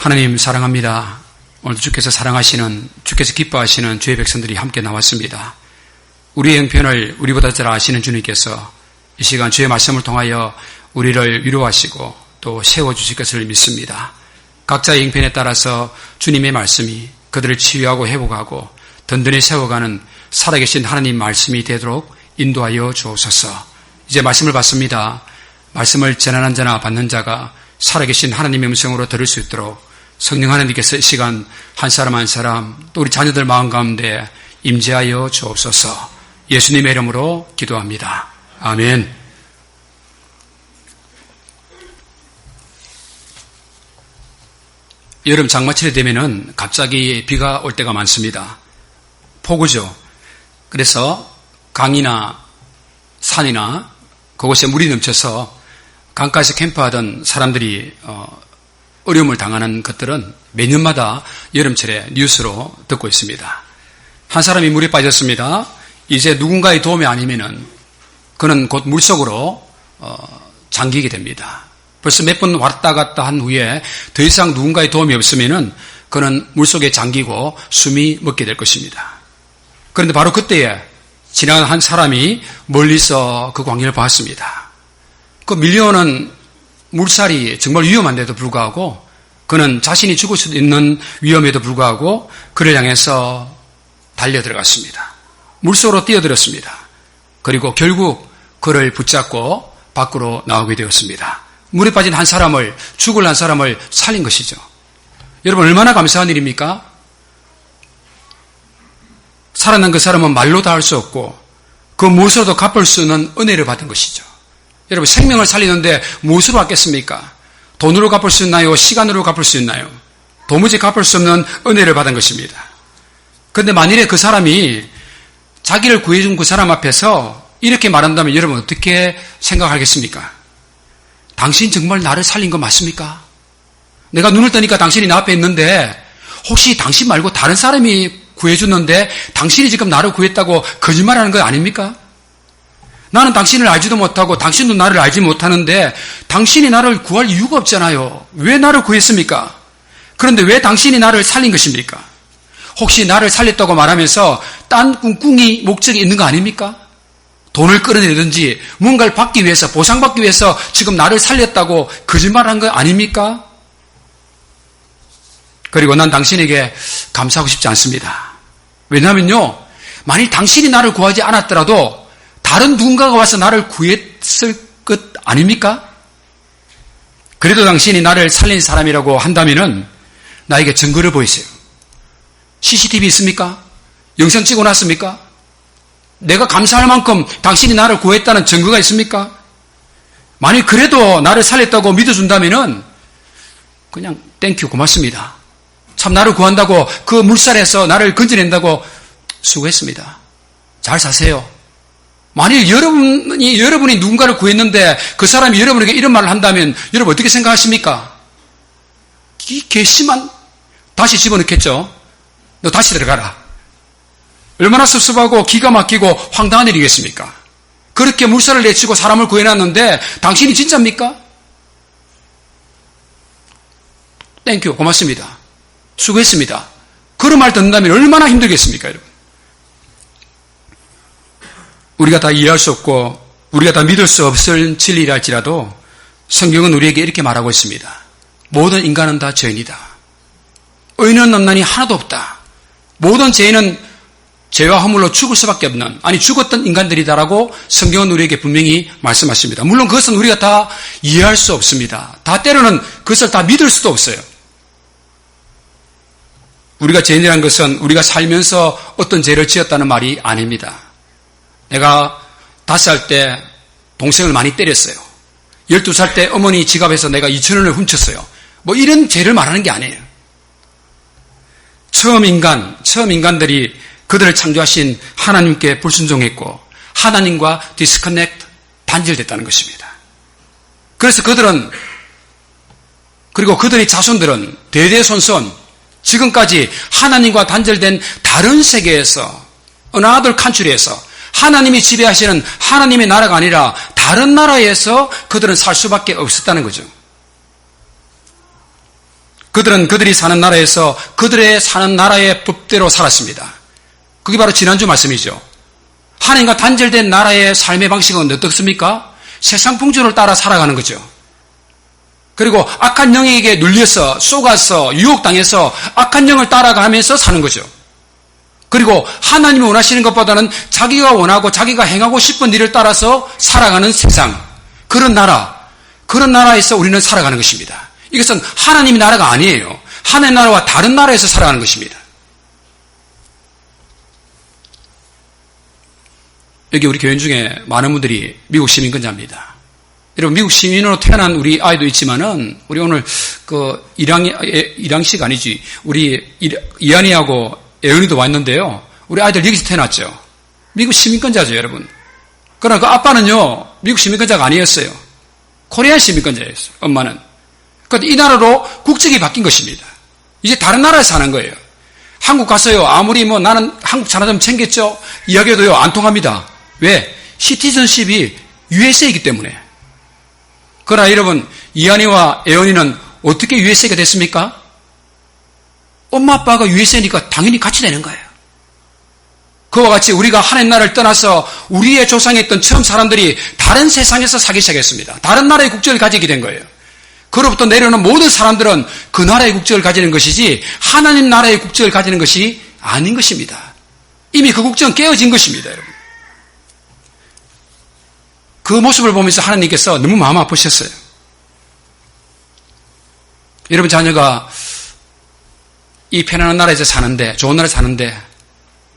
하나님 사랑합니다. 오늘도 주께서 사랑하시는, 주께서 기뻐하시는 주의 백성들이 함께 나왔습니다. 우리의 형편을 우리보다 잘 아시는 주님께서 이 시간 주의 말씀을 통하여 우리를 위로하시고 또 세워주실 것을 믿습니다. 각자의 형편에 따라서 주님의 말씀이 그들을 치유하고 회복하고 든든히 세워가는 살아계신 하나님 말씀이 되도록 인도하여 주옵소서. 이제 말씀을 받습니다. 말씀을 전하는 자나 받는 자가 살아계신 하나님의 음성으로 들을 수 있도록 성령 하나님께서 이 시간 한 사람 한 사람 또 우리 자녀들 마음 가운데 임재하여 주옵소서. 예수님의 이름으로 기도합니다. 아멘. 여름 장마철이 되면은 갑자기 비가 올 때가 많습니다. 폭우죠. 그래서 강이나 산이나 그곳에 물이 넘쳐서 강가에서 캠프하던 사람들이 어려움을 당하는 것들은 매년마다 여름철에 뉴스로 듣고 있습니다. 한 사람이 물에 빠졌습니다. 이제 누군가의 도움이 아니면은 그는 곧 물속으로 잠기게 됩니다. 벌써 몇 번 왔다 갔다 한 후에 더 이상 누군가의 도움이 없으면은 그는 물속에 잠기고 숨이 멎게 될 것입니다. 그런데 바로 그때에 지나간 한 사람이 멀리서 그 광경을 봤습니다. 그 밀려오는 물살이 정말 위험한데도 불구하고 그는 자신이 죽을 수도 있는 위험에도 불구하고 그를 향해서 달려 들어갔습니다. 물속으로 뛰어들었습니다. 그리고 결국 그를 붙잡고 밖으로 나오게 되었습니다. 물에 빠진 한 사람을, 죽을 한 사람을 살린 것이죠. 여러분 얼마나 감사한 일입니까? 살아난 그 사람은 말로 다 할 수 없고 그 무엇으로도 갚을 수 없는 은혜를 받은 것이죠. 여러분 생명을 살리는데 무엇으로 받겠습니까? 돈으로 갚을 수 있나요? 시간으로 갚을 수 있나요? 도무지 갚을 수 없는 은혜를 받은 것입니다. 그런데 만일에 그 사람이 자기를 구해준 그 사람 앞에서 이렇게 말한다면 여러분 어떻게 생각하겠습니까? 당신 정말 나를 살린 거 맞습니까? 내가 눈을 뜨니까 당신이 내 앞에 있는데 혹시 당신 말고 다른 사람이 구해줬는데 당신이 지금 나를 구했다고 거짓말하는 거 아닙니까? 나는 당신을 알지도 못하고 당신도 나를 알지 못하는데 당신이 나를 구할 이유가 없잖아요. 왜 나를 구했습니까? 그런데 왜 당신이 나를 살린 것입니까? 혹시 나를 살렸다고 말하면서 딴 꿍꿍이 목적이 있는 거 아닙니까? 돈을 끌어내든지 뭔가를 받기 위해서 보상받기 위해서 지금 나를 살렸다고 거짓말한 거 아닙니까? 그리고 난 당신에게 감사하고 싶지 않습니다. 왜냐하면요, 만일 당신이 나를 구하지 않았더라도 다른 누군가가 와서 나를 구했을 것 아닙니까? 그래도 당신이 나를 살린 사람이라고 한다면은 나에게 증거를 보이세요. CCTV 있습니까? 영상 찍어놨습니까? 내가 감사할 만큼 당신이 나를 구했다는 증거가 있습니까? 만일 그래도 나를 살렸다고 믿어준다면은 그냥 땡큐 고맙습니다. 참 나를 구한다고 그 물살에서 나를 건져낸다고 수고했습니다. 잘 사세요. 만일 여러분이 누군가를 구했는데 그 사람이 여러분에게 이런 말을 한다면 여러분 어떻게 생각하십니까? 이 괘씸한 다시 집어넣겠죠. 너 다시 들어가라. 얼마나 섭섭하고 기가 막히고 황당한 일이겠습니까? 그렇게 물살을 내치고 사람을 구해놨는데 당신이 진짜입니까? 땡큐 고맙습니다. 수고했습니다. 그런 말 듣는다면 얼마나 힘들겠습니까, 여러분? 우리가 다 이해할 수 없고 우리가 다 믿을 수 없을 진리라 할지라도 성경은 우리에게 이렇게 말하고 있습니다. 모든 인간은 다 죄인이다. 의인은 없나니 하나도 없다. 모든 죄인은 죄와 허물로 죽을 수밖에 없는, 아니 죽었던 인간들이다라고 성경은 우리에게 분명히 말씀하십니다. 물론 그것은 우리가 다 이해할 수 없습니다. 다 때로는 그것을 다 믿을 수도 없어요. 우리가 죄인이라는 것은 우리가 살면서 어떤 죄를 지었다는 말이 아닙니다. 내가 5살 때 동생을 많이 때렸어요. 12살 때 어머니 지갑에서 내가 2,000원을 훔쳤어요. 뭐 이런 죄를 말하는 게 아니에요. 처음 인간들이 그들을 창조하신 하나님께 불순종했고 하나님과 디스커넥트, 단절됐다는 것입니다. 그래서 그리고 그들의 자손들은 대대손손 지금까지 하나님과 단절된 다른 세계에서 another country에서 하나님이 지배하시는 하나님의 나라가 아니라 다른 나라에서 그들은 살 수밖에 없었다는 거죠. 그들은 그들이 사는 나라에서 그들의 사는 나라의 법대로 살았습니다. 그게 바로 지난주 말씀이죠. 하나님과 단절된 나라의 삶의 방식은 어떻습니까? 세상 풍조를 따라 살아가는 거죠. 그리고 악한 영에게 눌려서 속아서 유혹당해서 악한 영을 따라가면서 사는 거죠. 그리고 하나님이 원하시는 것보다는 자기가 원하고 자기가 행하고 싶은 일을 따라서 살아가는 세상, 그런 나라에서 우리는 살아가는 것입니다. 이것은 하나님의 나라가 아니에요. 하나님의 나라와 다른 나라에서 살아가는 것입니다. 여기 우리 교인 중에 많은 분들이 미국 시민권자입니다. 여러분, 미국 시민으로 태어난 우리 아이도 있지만은, 우리 오늘 일양식 아니지, 우리 이한이하고 애연이도 왔는데요. 우리 아이들 여기서 태어났죠. 미국 시민권자죠, 여러분. 그러나 그 아빠는요, 미국 시민권자가 아니었어요. 코리안 시민권자였어요, 엄마는. 그런데 이 나라로 국적이 바뀐 것입니다. 이제 다른 나라에 사는 거예요. 한국 가서요, 아무리 나는 한국 자녀좀 챙겼죠? 이야기해도요, 안 통합니다. 왜? 시티즌십이 USA이기 때문에. 그러나 여러분, 이한이와 애연이는 어떻게 USA가 됐습니까? 엄마 아빠가 USA니까 당연히 같이 되는 거예요. 그와 같이 우리가 하나님 나라를 떠나서 우리의 조상이 있던 처음 사람들이 다른 세상에서 살기 시작했습니다. 다른 나라의 국적을 가지게 된 거예요. 그로부터 내려오는 모든 사람들은 그 나라의 국적을 가지는 것이지 하나님 나라의 국적을 가지는 것이 아닌 것입니다. 이미 그 국적은 깨어진 것입니다, 여러분. 그 모습을 보면서 하나님께서 너무 마음 아프셨어요. 여러분 자녀가 이 편안한 나라에서 사는데, 좋은 나라에 사는데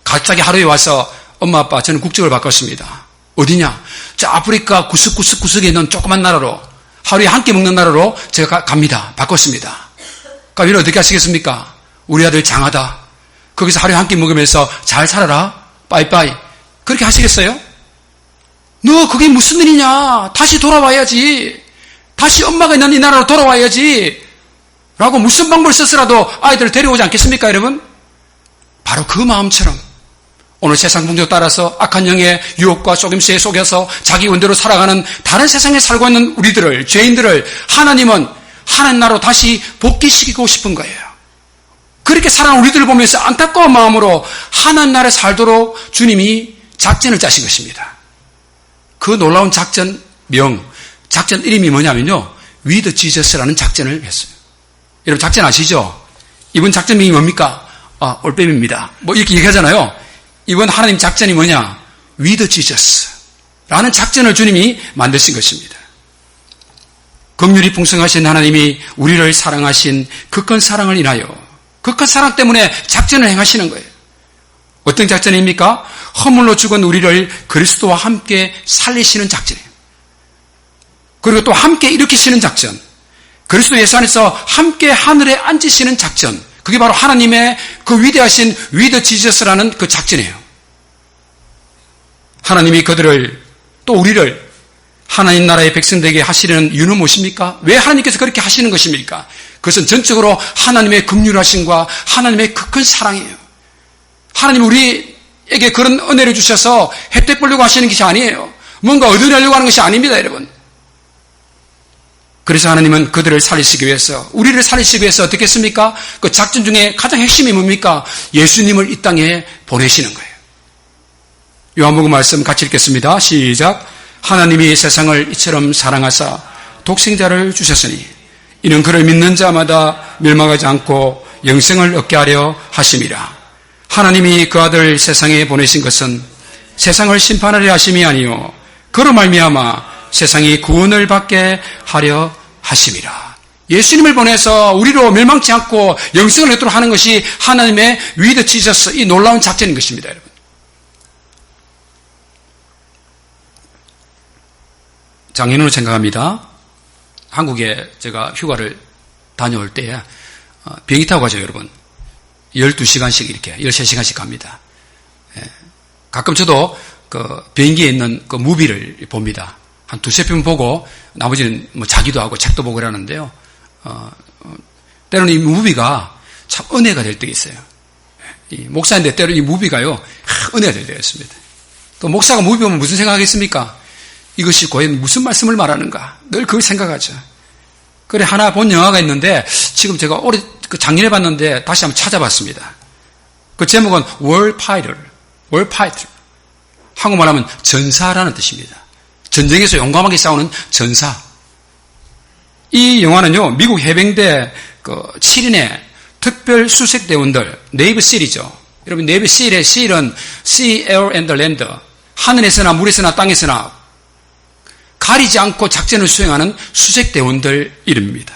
갑자기 하루에 와서 엄마 아빠 저는 국적을 바꿨습니다. 어디냐? 저 아프리카 구석구석구석에 있는 조그만 나라로, 하루에 한 끼 먹는 나라로 제가 갑니다. 바꿨습니다. 그럼 이를 어떻게 하시겠습니까? 우리 아들 장하다. 거기서 하루에 한 끼 먹으면서 잘 살아라. 빠이빠이. 그렇게 하시겠어요? 너 그게 무슨 일이냐? 다시 돌아와야지. 다시 엄마가 있는 이 나라로 돌아와야지. 라고 무슨 방법을 써서라도 아이들을 데려오지 않겠습니까, 여러분? 바로 그 마음처럼 오늘 세상 풍조 따라서 악한 영의 유혹과 속임수에 속여서 자기 원대로 살아가는 다른 세상에 살고 있는 우리들을, 죄인들을 하나님은 하나님 나라로 다시 복귀시키고 싶은 거예요. 그렇게 살아가는 우리들을 보면서 안타까운 마음으로 하나님 나라에 살도록 주님이 작전을 짜신 것입니다. 그 놀라운 작전 이름이 뭐냐면요, 위드 지저스라는 작전을 했어요. 여러분 작전 아시죠? 이번 작전명이 뭡니까? 올빼미입니다. 이렇게 얘기하잖아요. 이번 하나님 작전이 뭐냐? 위드 지저스라는 작전을 주님이 만드신 것입니다. 긍휼이 풍성하신 하나님이 우리를 사랑하신 그 큰 사랑을 인하여, 그 큰 사랑 때문에 작전을 행하시는 거예요. 어떤 작전입니까? 허물로 죽은 우리를 그리스도와 함께 살리시는 작전이에요. 그리고 또 함께 일으키시는 작전. 그리스도 예수 안에서 함께 하늘에 앉으시는 작전. 그게 바로 하나님의 그 위대하신 위드 지저스라는 그 작전이에요. 하나님이 그들을, 또 우리를 하나님 나라의 백성되게 하시려는 이유는 무엇입니까? 왜 하나님께서 그렇게 하시는 것입니까? 그것은 전적으로 하나님의 긍휼하심과 하나님의 그 큰 사랑이에요. 하나님 우리에게 그런 은혜를 주셔서 혜택 보려고 하시는 것이 아니에요. 뭔가 얻어내려고 하는 것이 아닙니다, 여러분. 그래서 하나님은 그들을 살리시기 위해서, 우리를 살리시기 위해서 어떻게 했습니까? 그 작전 중에 가장 핵심이 뭡니까? 예수님을 이 땅에 보내시는 거예요. 요한복음 말씀 같이 읽겠습니다. 시작. 하나님이 세상을 이처럼 사랑하사 독생자를 주셨으니 이는 그를 믿는 자마다 멸망하지 않고 영생을 얻게 하려 하심이라. 하나님이 그 아들 세상에 보내신 것은 세상을 심판하려 하심이 아니요 그로 말미암아 세상이 구원을 받게 하려 하심이라. 예수님을 보내서 우리로 멸망치 않고 영생을 얻도록 하는 것이 하나님의 위드 지저스, 이 놀라운 작전인 것입니다, 여러분. 작년으로 생각합니다. 한국에 제가 휴가를 다녀올 때 비행기 타고 가죠, 여러분. 12시간씩 이렇게 13시간씩 갑니다. 가끔 저도 그 비행기에 있는 그 무비를 봅니다. 한 두세 편 보고 나머지는 뭐 자기도 하고 책도 보고 그러는데요. 때로는 이 무비가 참 은혜가 될 때가 있어요. 이 목사인데 때로 이 무비가요, 은혜가 될 때가 있습니다. 또 목사가 무비 보면 무슨 생각하겠습니까? 이것이 과연 무슨 말씀을 말하는가? 늘 그걸 생각하죠. 그래, 하나 본 영화가 있는데, 지금 제가 작년에 봤는데 다시 한번 찾아봤습니다. 그 제목은 War Fighter. 한국말 하면 전사라는 뜻입니다. 전쟁에서 용감하게 싸우는 전사. 이 영화는요, 미국 해병대 7인의 특별 수색대원들, 네이비 실이죠. 여러분, 네이비 실의 실은 Sea, Air and Land. 하늘에서나 물에서나 땅에서나 가리지 않고 작전을 수행하는 수색대원들 이름입니다.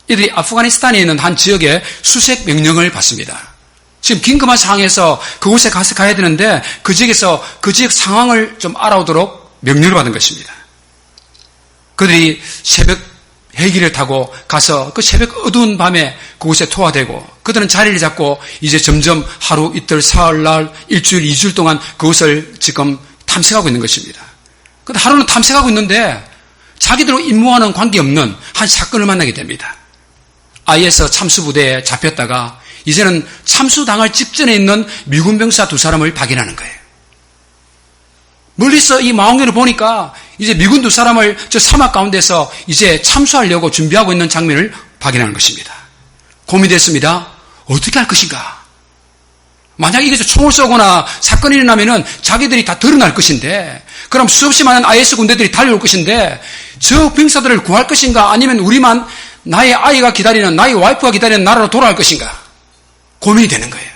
이들이 아프가니스탄에 있는 한 지역에 수색 명령을 받습니다. 지금 긴급한 상황에서 그곳에 가야 되는데 그 지역에서 그 지역 상황을 좀 알아오도록 명령을 받은 것입니다. 그들이 새벽 헬기를 타고 가서 그 새벽 어두운 밤에 그곳에 투하되고 그들은 자리를 잡고 이제 점점 하루, 이틀, 사흘, 날, 일주일, 2주일 동안 그곳을 지금 탐색하고 있는 것입니다. 근데 하루는 탐색하고 있는데 자기들과 임무와는 관계없는 한 사건을 만나게 됩니다. IS 참수부대에 잡혔다가 이제는 참수당할 직전에 있는 미군 병사 2사람을 발견하는 거예요. 멀리서 이 망원경을 보니까 이제 미군 2사람을 저 사막 가운데서 이제 참수하려고 준비하고 있는 장면을 발견하는 것입니다. 고민됐습니다. 어떻게 할 것인가? 만약 이게 총을 쏘거나 사건이 일어나면은 자기들이 다 드러날 것인데, 그럼 수없이 많은 IS 군대들이 달려올 것인데, 저 병사들을 구할 것인가? 아니면 우리만 나의 아이가 기다리는, 나의 와이프가 기다리는 나라로 돌아갈 것인가? 고민이 되는 거예요.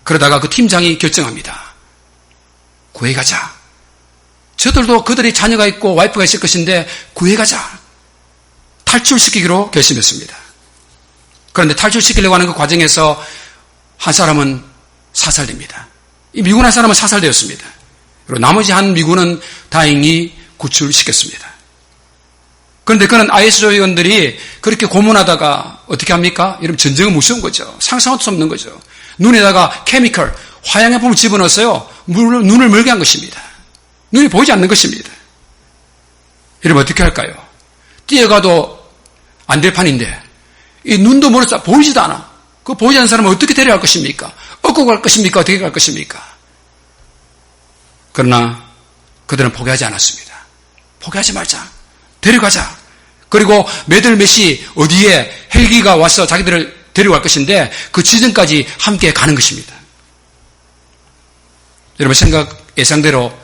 그러다가 그 팀장이 결정합니다. 구해가자. 저들도 그들의 자녀가 있고 와이프가 있을 것인데 구해가자. 탈출시키기로 결심했습니다. 그런데 탈출시키려고 하는 그 과정에서 한 사람은 사살됩니다. 이 미군 한 사람은 사살되었습니다. 그리고 나머지 한 미군은 다행히 구출시켰습니다. 그런데 그는 IS 조직원들이 그렇게 고문하다가 어떻게 합니까? 여러분, 전쟁은 무서운 거죠. 상상할 수 없는 거죠. 눈에다가 케미컬, 화양약품을 집어넣었어요. 눈을 멀게 한 것입니다. 눈이 보이지 않는 것입니다. 여러분, 어떻게 할까요? 뛰어가도 안 될 판인데 이 눈도 멀어서 보이지도 않아. 그 보이지 않는 사람은 어떻게 데려갈 것입니까? 얻고 갈 것입니까? 어떻게 갈 것입니까? 그러나 그들은 포기하지 않았습니다. 포기하지 말자. 데려가자. 그리고 몇월 몇 시 어디에 헬기가 와서 자기들을 데려갈 것인데 그 지점까지 함께 가는 것입니다. 여러분 예상대로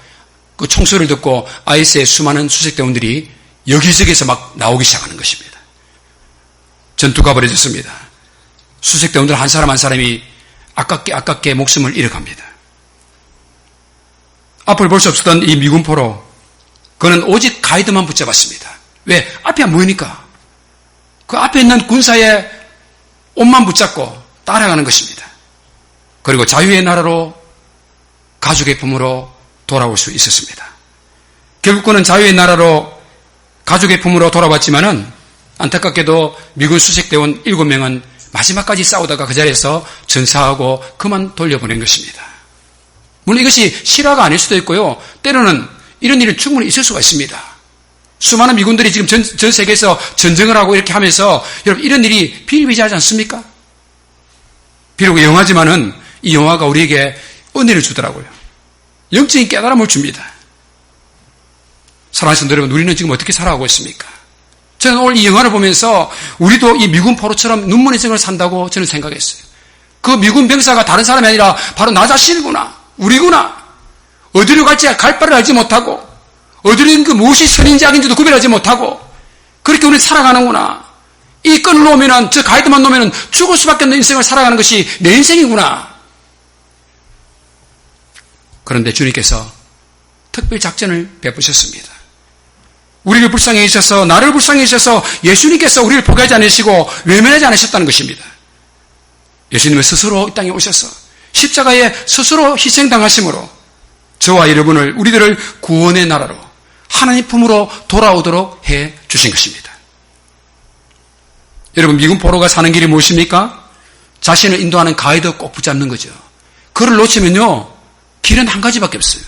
그 총소리를 듣고 IS의 수많은 수색대원들이 여기저기서 막 나오기 시작하는 것입니다. 전투가 벌어졌습니다. 수색대원들 한 사람 한 사람이 아깝게 목숨을 잃어갑니다. 앞을 볼 수 없었던 이 미군포로 그는 오직 가이드만 붙잡았습니다. 왜? 앞이 안 보이니까. 그 앞에 있는 군사의 옷만 붙잡고 따라가는 것입니다. 그리고 자유의 나라로 가족의 품으로 돌아올 수 있었습니다. 결국 그는 자유의 나라로 가족의 품으로 돌아왔지만은 안타깝게도 미군 수색대원 7명은 마지막까지 싸우다가 그 자리에서 전사하고 그만 돌려보낸 것입니다. 물론 이것이 실화가 아닐 수도 있고요. 때로는 이런 일은 충분히 있을 수가 있습니다. 수많은 미군들이 지금 전 세계에서 전쟁을 하고 이렇게 하면서 여러분 이런 일이 비일비재하지 않습니까? 비록 영화지만은 이 영화가 우리에게 은혜를 주더라고요. 영적인 깨달음을 줍니다. 사랑하는 성도 여러분, 우리는 지금 어떻게 살아가고 있습니까? 저는 오늘 이 영화를 보면서 우리도 이 미군 포로처럼 눈먼 인생을 산다고 저는 생각했어요. 그 미군 병사가 다른 사람이 아니라 바로 나 자신이구나. 우리구나. 어디로 갈지 갈 바를 알지 못하고 어디로 그 무엇이 선인지 악인지도 구별하지 못하고 그렇게 우리는 살아가는구나. 이 끈을 놓으면 저 가이드만 놓으면 죽을 수밖에 없는 인생을 살아가는 것이 내 인생이구나. 그런데 주님께서 특별 작전을 베푸셨습니다. 우리를 불쌍히 여기셔서 나를 불쌍히 여기셔서 예수님께서 우리를 포기하지 않으시고 외면하지 않으셨다는 것입니다. 예수님은 스스로 이 땅에 오셔서 십자가에 스스로 희생당하심으로 저와 여러분을 우리들을 구원의 나라로 하나님 품으로 돌아오도록 해 주신 것입니다. 여러분 미군 포로가 사는 길이 무엇입니까? 자신을 인도하는 가이드 꼭 붙잡는 거죠. 그를 놓치면요 길은 한 가지밖에 없어요.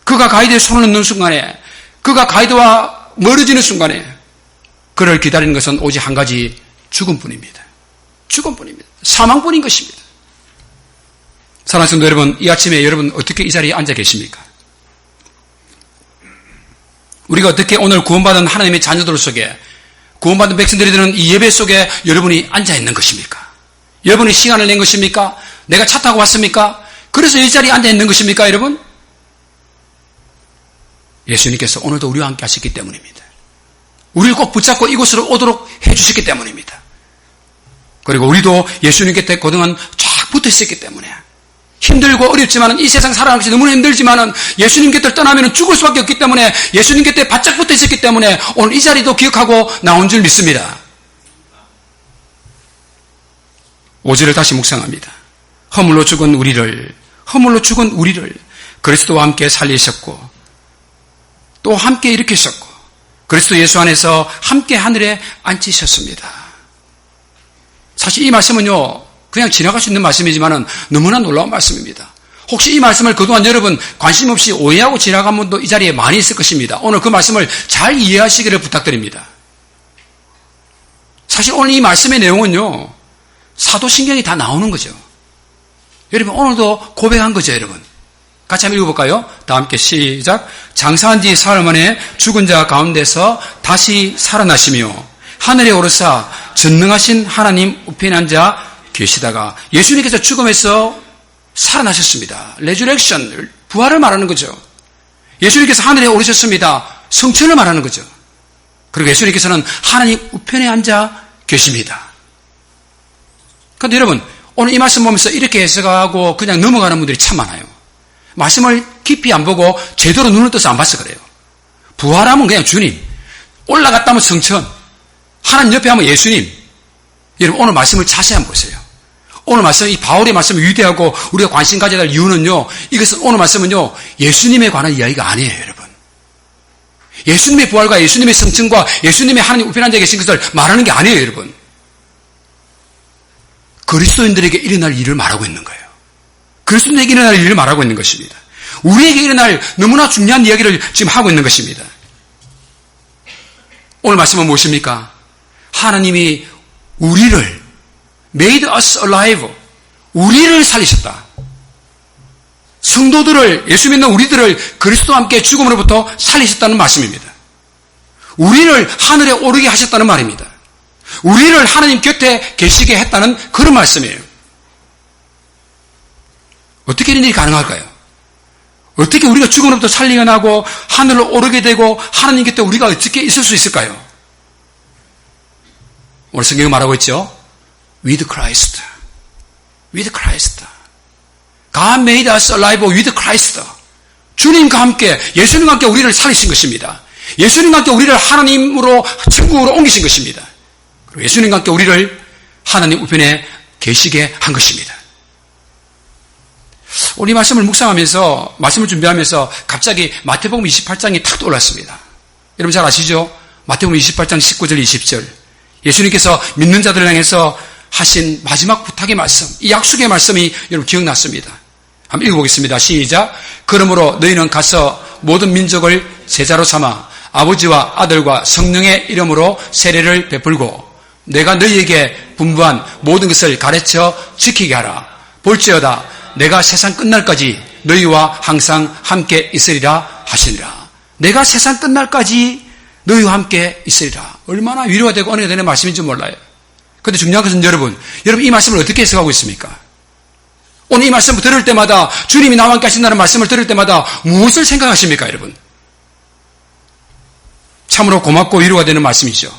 그가 가이드에 손을 넣는 순간에 그가 가이드와 멀어지는 순간에 그를 기다리는 것은 오직 한 가지 죽음뿐입니다. 죽음뿐입니다. 사망뿐인 것입니다. 사랑하는 성도 여러분, 이 아침에 여러분 어떻게 이 자리에 앉아 계십니까? 우리가 어떻게 오늘 구원받은 하나님의 자녀들 속에 구원받은 백성들이 드는 이 예배 속에 여러분이 앉아있는 것입니까? 여러분이 시간을 낸 것입니까? 내가 차 타고 왔습니까? 그래서 이 자리에 앉아있는 것입니까, 여러분? 예수님께서 오늘도 우리와 함께 하셨기 때문입니다. 우리를 꼭 붙잡고 이곳으로 오도록 해주셨기 때문입니다. 그리고 우리도 예수님 곁에 그동안 쫙 붙어 있었기 때문에 힘들고 어렵지만은 이 세상 살아가는 것이 너무나 힘들지만은 예수님 곁을 떠나면 죽을 수밖에 없기 때문에 예수님 곁에 바짝 붙어 있었기 때문에 오늘 이 자리도 기억하고 나온 줄 믿습니다. 5절을 다시 묵상합니다. 허물로 죽은 우리를 그리스도와 함께 살리셨고 또 함께 일으키셨고 그리스도 예수 안에서 함께 하늘에 앉히셨습니다. 사실 이 말씀은요, 그냥 지나갈 수 있는 말씀이지만 너무나 놀라운 말씀입니다. 혹시 이 말씀을 그동안 여러분 관심 없이 오해하고 지나간 분도 이 자리에 많이 있을 것입니다. 오늘 그 말씀을 잘 이해하시기를 부탁드립니다. 사실 오늘 이 말씀의 내용은요, 사도신경이 다 나오는 거죠. 여러분 오늘도 고백한 거죠, 여러분. 같이 한번 읽어볼까요? 다 함께 시작. 장사한 지 사흘 만에 죽은 자 가운데서 다시 살아나시며 하늘에 오르사 전능하신 하나님 우편에 앉아 계시다가 예수님께서 죽음에서 살아나셨습니다. 레주렉션, 부활을 말하는 거죠. 예수님께서 하늘에 오르셨습니다. 성천을 말하는 거죠. 그리고 예수님께서는 하나님 우편에 앉아 계십니다. 그런데 여러분 오늘 이 말씀 보면서 이렇게 해석하고 그냥 넘어가는 분들이 참 많아요. 말씀을 깊이 안 보고 제대로 눈을 떠서 안 봐서 그래요. 부활하면 그냥 주님, 올라갔다 하면 성천, 하나님 옆에 하면 예수님. 여러분 오늘 말씀을 자세히 한번 보세요. 오늘 말씀, 이 바울의 말씀이 위대하고 우리가 관심 가져야 할 이유는요, 이것은 오늘 말씀은요, 예수님에 관한 이야기가 아니에요, 여러분. 예수님의 부활과 예수님의 성천과 예수님의 하나님 우편에 앉아 계신 것을 말하는 게 아니에요, 여러분. 그리스도인들에게 일어날 일을 말하고 있는 거예요. 그리스도인에게 일어날 일을 말하고 있는 것입니다. 우리에게 일어날 너무나 중요한 이야기를 지금 하고 있는 것입니다. 오늘 말씀은 무엇입니까? 하나님이 우리를 made us alive, 우리를 살리셨다. 성도들을, 예수 믿는 우리들을 그리스도와 함께 죽음으로부터 살리셨다는 말씀입니다. 우리를 하늘에 오르게 하셨다는 말입니다. 우리를 하나님 곁에 계시게 했다는 그런 말씀이에요. 어떻게 이런 일이 가능할까요? 어떻게 우리가 죽음으로부터 살리어나고 하늘로 오르게 되고 하나님 곁에 우리가 어떻게 있을 수 있을까요? 오늘 성경이 말하고 있죠. With Christ. With Christ. God made us alive with Christ. 주님과 함께, 예수님과 함께 우리를 살리신 것입니다. 예수님과 함께 우리를 하나님으로, 천국으로 옮기신 것입니다. 그리고 예수님과 함께 우리를 하나님 우편에 계시게 한 것입니다. 오늘 이 말씀을 묵상하면서, 말씀을 준비하면서 갑자기 마태복음 28장이 탁 떠올랐습니다. 여러분 잘 아시죠? 마태복음 28장 19절 20절. 예수님께서 믿는 자들을 향해서 하신 마지막 부탁의 말씀, 이 약속의 말씀이 여러분 기억났습니다. 한번 읽어보겠습니다. 시작. 그러므로 너희는 가서 모든 민족을 제자로 삼아 아버지와 아들과 성령의 이름으로 세례를 베풀고 내가 너희에게 분부한 모든 것을 가르쳐 지키게 하라. 볼지어다 내가 세상 끝날까지 너희와 항상 함께 있으리라 하시니라. 내가 세상 끝날까지 너희와 함께 있으리라. 얼마나 위로가 되고 은혜가 되는 말씀인지 몰라요. 그런데 중요한 것은 여러분 이 말씀을 어떻게 해석하고 있습니까? 오늘 이 말씀을 들을 때마다 주님이 나와 함께 하신다는 말씀을 들을 때마다 무엇을 생각하십니까, 여러분? 참으로 고맙고 위로가 되는 말씀이죠.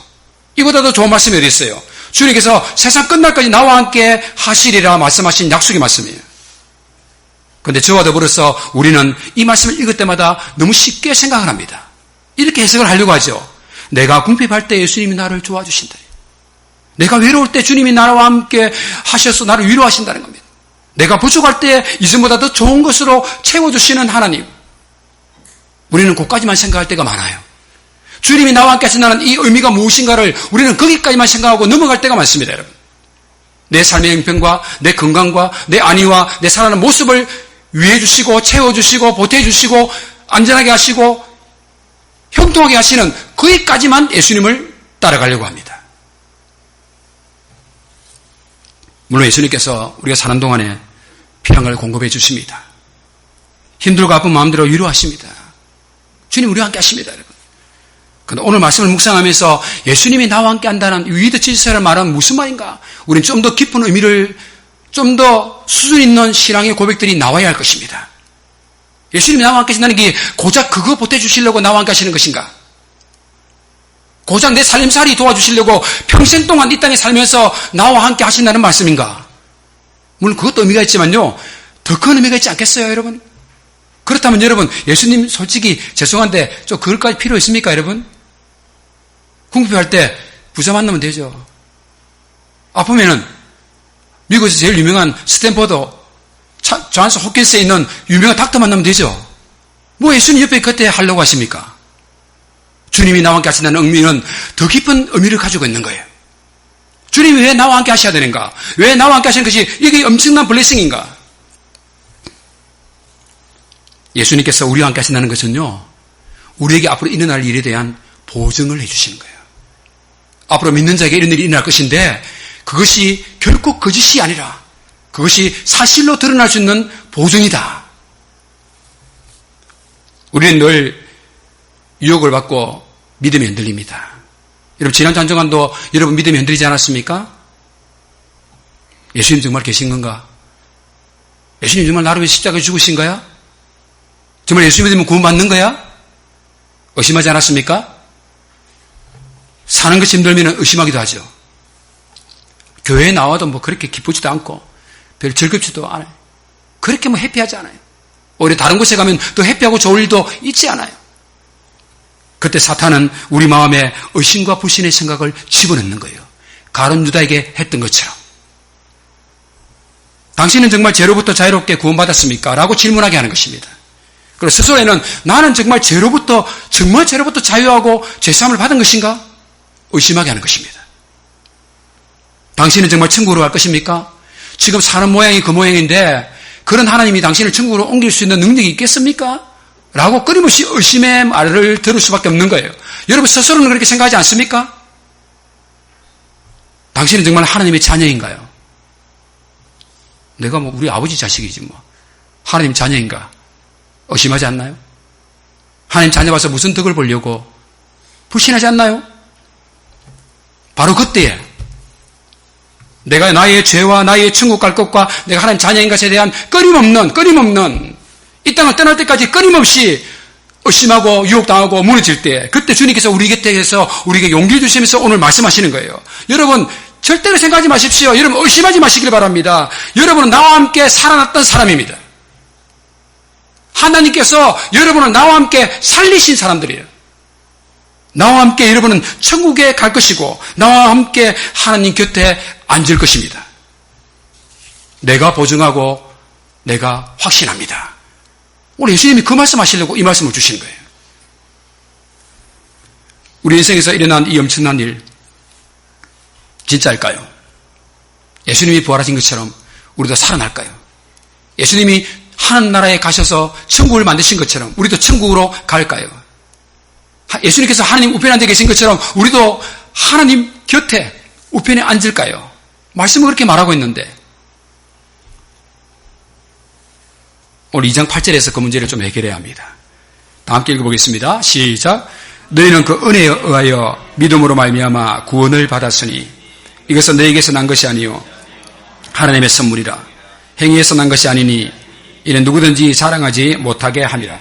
이보다 더 좋은 말씀이 어디 있어요? 주님께서 세상 끝날까지 나와 함께 하시리라 말씀하신 약속의 말씀이에요. 그런데 저와 더불어서 우리는 이 말씀을 읽을 때마다 너무 쉽게 생각을 합니다. 이렇게 해석을 하려고 하죠. 내가 궁핍할 때 예수님이 나를 도와주신다. 내가 외로울 때 주님이 나와 함께 하셔서 나를 위로하신다는 겁니다. 내가 부족할 때 이전보다 더 좋은 것으로 채워주시는 하나님. 우리는 그것까지만 생각할 때가 많아요. 주님이 나와 함께 하신다는 이 의미가 무엇인가를 우리는 거기까지만 생각하고 넘어갈 때가 많습니다, 여러분. 내 삶의 형편과 내 건강과 내 안위와 내 살아가는 모습을 위해 주시고 채워주시고 보태주시고 안전하게 하시고 형통하게 하시는 거기까지만 예수님을 따라가려고 합니다. 물론 예수님께서 우리가 사는 동안에 필요한 걸 공급해 주십니다. 힘들고 아픈 마음대로 위로하십니다. 주님 우리와 함께 하십니다, 여러분. 근데 오늘 말씀을 묵상하면서 예수님이 나와 함께 한다는 위드 지스라는 말은 무슨 말인가? 우리는 좀 더 깊은 의미를, 좀 더 수준 있는 신앙의 고백들이 나와야 할 것입니다. 예수님이 나와 함께 하신다는 게 고작 그거 보태주시려고 나와 함께 하시는 것인가? 고작 내 살림살이 도와주시려고 평생 동안 이 땅에 살면서 나와 함께 하신다는 말씀인가? 물론 그것도 의미가 있지만요, 더 큰 의미가 있지 않겠어요, 여러분? 그렇다면 여러분, 예수님 솔직히 죄송한데 좀 그걸까지 필요 있습니까, 여러분? 궁핍할 때 부자 만나면 되죠. 아프면은 미국에서 제일 유명한 스탠퍼드 존스 홉킨스에 있는 유명한 닥터 만나면 되죠. 뭐 예수님 옆에 그때 하려고 하십니까? 주님이 나와 함께 하신다는 의미는 더 깊은 의미를 가지고 있는 거예요. 주님이 왜 나와 함께 하셔야 되는가? 왜 나와 함께 하시는 것이 이게 엄청난 블레싱인가? 예수님께서 우리와 함께 하신다는 것은요, 우리에게 앞으로 일어날 일에 대한 보증을 해주시는 거예요. 앞으로 믿는 자에게 이런 일이 일어날 것인데 그것이 결코 거짓이 아니라 그것이 사실로 드러날 수 있는 보증이다. 우리는 늘 유혹을 받고 믿음이 흔들립니다. 여러분, 지난 장정환도 여러분 믿음이 흔들리지 않았습니까? 예수님 정말 계신 건가? 예수님 정말 나를 위해 십자가에 죽으신 거야? 정말 예수 믿으면 구원받는 거야? 의심하지 않았습니까? 사는 것이 힘들면 의심하기도 하죠. 교회에 나와도 뭐 그렇게 기쁘지도 않고 별 즐겁지도 않아요. 그렇게 뭐 해피하지 않아요. 오히려 다른 곳에 가면 더 해피하고 좋을 일도 있지 않아요. 그때 사탄은 우리 마음에 의심과 불신의 생각을 집어넣는 거예요. 가룟 유다에게 했던 것처럼. 당신은 정말 죄로부터 자유롭게 구원받았습니까? 라고 질문하게 하는 것입니다. 그리고 스스로에는 나는 정말 죄로부터 자유하고 죄사함을 받은 것인가? 의심하게 하는 것입니다. 당신은 정말 천국으로 갈 것입니까? 지금 사는 모양이 그 모양인데 그런 하나님이 당신을 천국으로 옮길 수 있는 능력이 있겠습니까? 라고 끊임없이 의심의 말을 들을 수밖에 없는 거예요. 여러분 스스로는 그렇게 생각하지 않습니까? 당신은 정말 하나님의 자녀인가요? 내가 뭐 우리 아버지 자식이지 뭐 하나님 자녀인가? 의심하지 않나요? 하나님 자녀 봐서 무슨 덕을 보려고 불신하지 않나요? 바로 그때에 내가 나의 죄와 나의 천국 갈 것과 내가 하나님 자녀인 것에 대한 끊임없는 이 땅을 떠날 때까지 끊임없이 의심하고 유혹당하고 무너질 때 그때 주님께서 우리 곁에서 우리에게 용기를 주시면서 오늘 말씀하시는 거예요. 여러분 절대로 생각하지 마십시오. 여러분 의심하지 마시길 바랍니다. 여러분은 나와 함께 살아났던 사람입니다. 하나님께서 여러분을 나와 함께 살리신 사람들이에요. 나와 함께 여러분은 천국에 갈 것이고 나와 함께 하나님 곁에 앉을 것입니다. 내가 보증하고 내가 확신합니다. 오늘 예수님이 그 말씀하시려고 이 말씀을 주신 거예요. 우리 인생에서 일어난 이 엄청난 일 진짜일까요? 예수님이 부활하신 것처럼 우리도 살아날까요? 예수님이 하나님 나라에 가셔서 천국을 만드신 것처럼 우리도 천국으로 갈까요? 예수님께서 하나님 우편에 앉아 계신 것처럼 우리도 하나님 곁에 우편에 앉을까요? 말씀은 그렇게 말하고 있는데 오늘 2장 8절에서 그 문제를 좀 해결해야 합니다. 다 함께 읽어보겠습니다. 시작. 너희는 그 은혜에 의하여 믿음으로 말미암아 구원을 받았으니 이것은 너희에게서 난 것이 아니요 하나님의 선물이라. 행위에서 난 것이 아니니 이는 누구든지 자랑하지 못하게 함이라.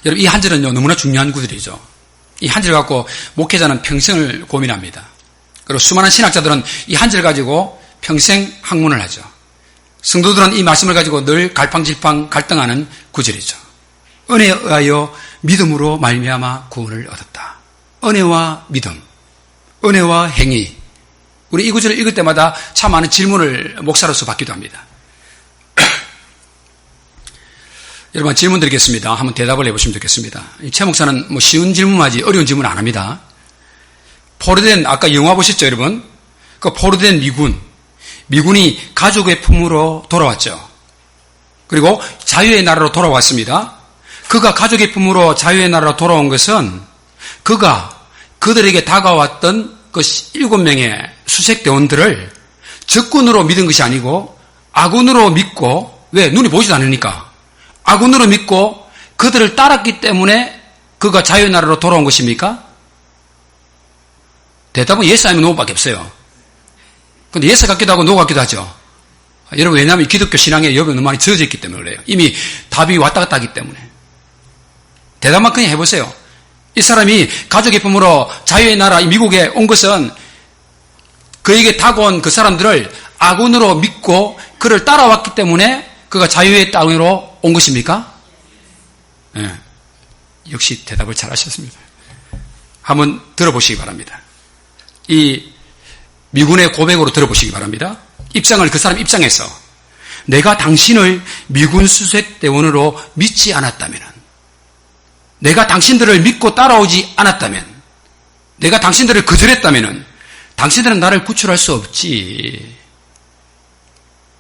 여러분 이 한 절은요 너무나 중요한 구절이죠. 이 한 절 갖고 목회자는 평생을 고민합니다. 그리고 수많은 신학자들은 이 한 절 가지고 평생 학문을 하죠. 성도들은 이 말씀을 가지고 늘 갈팡질팡 갈등하는 구절이죠. 은혜에 의하여 믿음으로 말미암아 구원을 얻었다. 은혜와 믿음, 은혜와 행위. 우리 이 구절을 읽을 때마다 참 많은 질문을 목사로서 받기도 합니다. 여러분 질문 드리겠습니다. 한번 대답을 해보시면 좋겠습니다. 최 목사는 뭐 쉬운 질문하지 어려운 질문 안 합니다. 포로된 아까 영화 보셨죠 여러분? 그 포로된 미군이 가족의 품으로 돌아왔죠. 그리고 자유의 나라로 돌아왔습니다. 그가 가족의 품으로 자유의 나라로 돌아온 것은 그가 그들에게 다가왔던 그 7명의 수색대원들을 적군으로 믿은 것이 아니고 아군으로 믿고 왜? 눈이 보이지도 않으니까 아군으로 믿고 그들을 따랐기 때문에 그가 자유의 나라로 돌아온 것입니까? 대답은 예스 아니면 노밖에 없어요. 근데 예스 같기도 하고 노 같기도 하죠. 여러분, 왜냐하면 기독교 신앙에 여러분 너무 많이 젖어 있기 때문에 그래요. 이미 답이 왔다 갔다 하기 때문에. 대답만 그냥 해보세요. 이 사람이 가족의 품으로 자유의 나라, 미국에 온 것은 그에게 다가온 그 사람들을 아군으로 믿고 그를 따라왔기 때문에 그가 자유의 땅으로 온 것입니까? 네. 역시 대답을 잘 하셨습니다. 한번 들어보시기 바랍니다. 이 미군의 고백으로 들어보시기 바랍니다. 입장을 그 사람 입장에서 내가 당신을 미군 수색대원으로 믿지 않았다면, 내가 당신들을 믿고 따라오지 않았다면, 내가 당신들을 거절했다면 당신들은 나를 구출할 수 없지.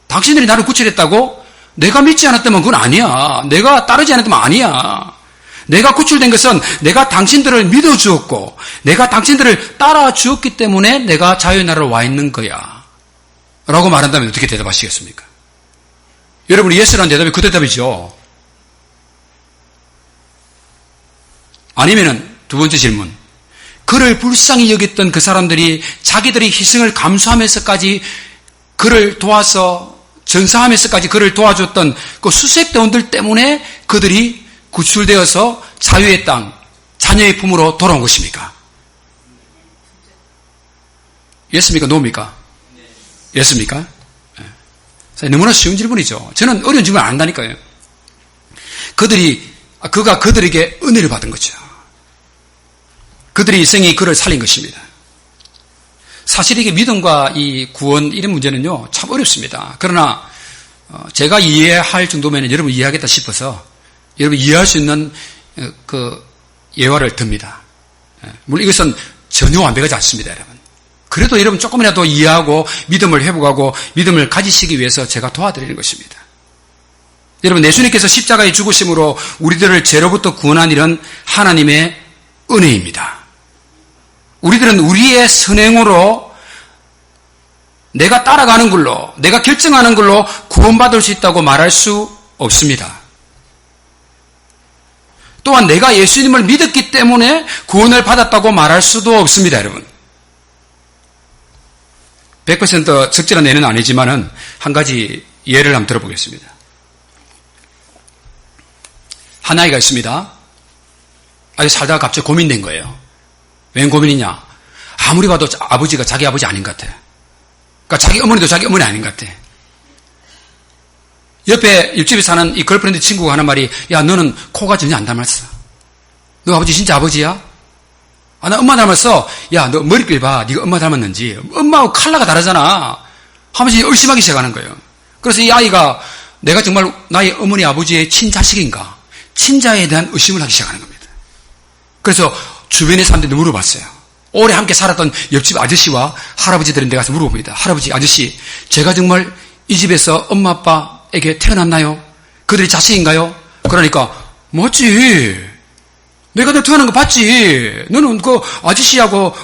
당신들이 나를 구출했다고? 내가 믿지 않았다면 그건 아니야. 내가 따르지 않았다면 아니야. 내가 구출된 것은 내가 당신들을 믿어주었고 내가 당신들을 따라주었기 때문에 내가 자유의 나라로 와 있는 거야. 라고 말한다면 어떻게 대답하시겠습니까? 여러분이 예스라는 대답이 그 대답이죠. 아니면은 두 번째 질문. 그를 불쌍히 여겼던 그 사람들이 자기들이 희생을 감수하면서까지 그를 도와서 전사하면서까지 그를 도와줬던 그 수색대원들 때문에 그들이 구출되어서 자유의 땅, 자녀의 품으로 돌아온 것입니까? 예습니까? 노입니까? 예습니까? 네. 너무나 쉬운 질문이죠. 저는 어려운 질문 안 한다니까요. 그가 그들에게 은혜를 받은 거죠. 그들의 일생이 그를 살린 것입니다. 사실 이게 믿음과 이 구원 이런 문제는요 참 어렵습니다. 그러나 제가 이해할 정도면 여러분 이해하겠다 싶어서 여러분 이해할 수 있는 그 예화를 듭니다. 물론 이것은 전혀 완벽하지 않습니다, 여러분. 그래도 여러분 조금이라도 이해하고 믿음을 회복하고 믿음을 가지시기 위해서 제가 도와드리는 것입니다. 여러분, 예수님께서 십자가의 죽으심으로 우리들을 죄로부터 구원한 일은 하나님의 은혜입니다. 우리들은 우리의 선행으로 내가 따라가는 걸로, 내가 결정하는 걸로 구원받을 수 있다고 말할 수 없습니다. 또한 내가 예수님을 믿었기 때문에 구원을 받았다고 말할 수도 없습니다, 여러분. 100% 적절한 예는 아니지만은 한 가지 예를 한번 들어보겠습니다. 한 아이가 있습니다. 아주 살다가 갑자기 고민된 거예요. 웬 고민이냐? 아무리 봐도 아버지가 자기 아버지 아닌 것 같아. 그러니까 자기 어머니도 자기 어머니 아닌 것 같아. 옆에 옆집에 사는 이 걸프렌드 친구가 하는 말이, 야, 너는 코가 전혀 안 닮았어. 너 아버지 진짜 아버지야? 아, 나 엄마 닮았어. 야, 너 머리길 봐. 네가 엄마 닮았는지. 엄마하고 컬러가 다르잖아. 하면서 의심하기 시작하는 거예요. 그래서 이 아이가 내가 정말 나의 어머니 아버지의 친자식인가? 친자에 대한 의심을 하기 시작하는 겁니다. 그래서 주변의 사람들이 물어봤어요. 오래 함께 살았던 옆집 아저씨와 할아버지들한테 가서 물어봅니다. 할아버지, 아저씨, 제가 정말 이 집에서 엄마 아빠에게 태어났나요? 그들이 자식인가요? 그러니까 맞지. 내가 너 태어난 거 봤지. 너는 그 아저씨하고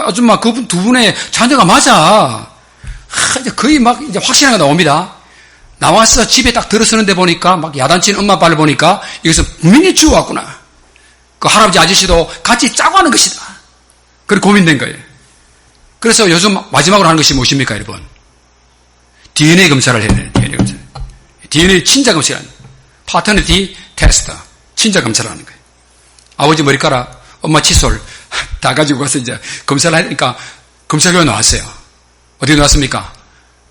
아줌마 그분 두 분의 자녀가 맞아. 이제 거의 막 이제 확실한 거 나옵니다. 나와서 집에 딱 들어서는데 보니까 막 야단치는 엄마 아빠를 보니까 이것은 분명히 주워왔구나. 그 할아버지 아저씨도 같이 짜고 하는 것이다. 그렇게 고민된 거예요. 그래서 요즘 마지막으로 하는 것이 무엇입니까, 여러분? DNA 검사를 해야 돼요. DNA 검사. DNA 친자 검사를 하는 거예요. 파터니티 테스트. 친자 검사를 하는 거예요. 아버지 머리카락, 엄마 칫솔 다 가지고 가서 이제 검사를 하니까 검사 결과 나왔어요. 어떻게 나왔습니까?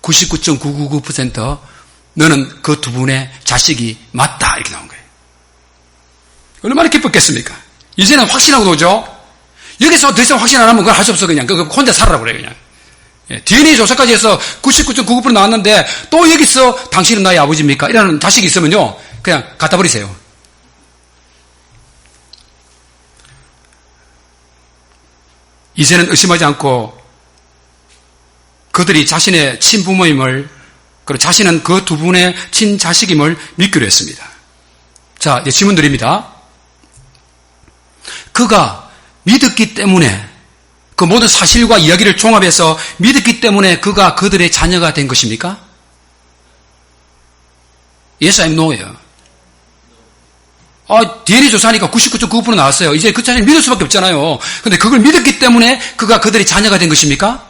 99.999% 너는 그 두 분의 자식이 맞다. 이렇게 나온 거예요. 얼마나 기뻤겠습니까? 이제는 확신하고 나오죠? 여기서 더 이상 확신 안 하면 그걸 할 수 없어. 그냥 혼자 살아라 그래요. 그냥. DNA 조사까지 해서 99.99% 나왔는데 또 여기서 당신은 나의 아버지입니까? 이라는 자식이 있으면요. 그냥 갖다 버리세요. 이제는 의심하지 않고 그들이 자신의 친부모임을, 그리고 자신은 그 두 분의 친자식임을 믿기로 했습니다. 자, 이제 질문 드립니다. 그가 믿었기 때문에, 그 모든 사실과 이야기를 종합해서 믿었기 때문에 그가 그들의 자녀가 된 것입니까? Yes, I'm no예요. DNA 조사하니까 99.9% 나왔어요. 이제 그 자신을 믿을 수밖에 없잖아요. 근데 그걸 믿었기 때문에 그가 그들의 자녀가 된 것입니까?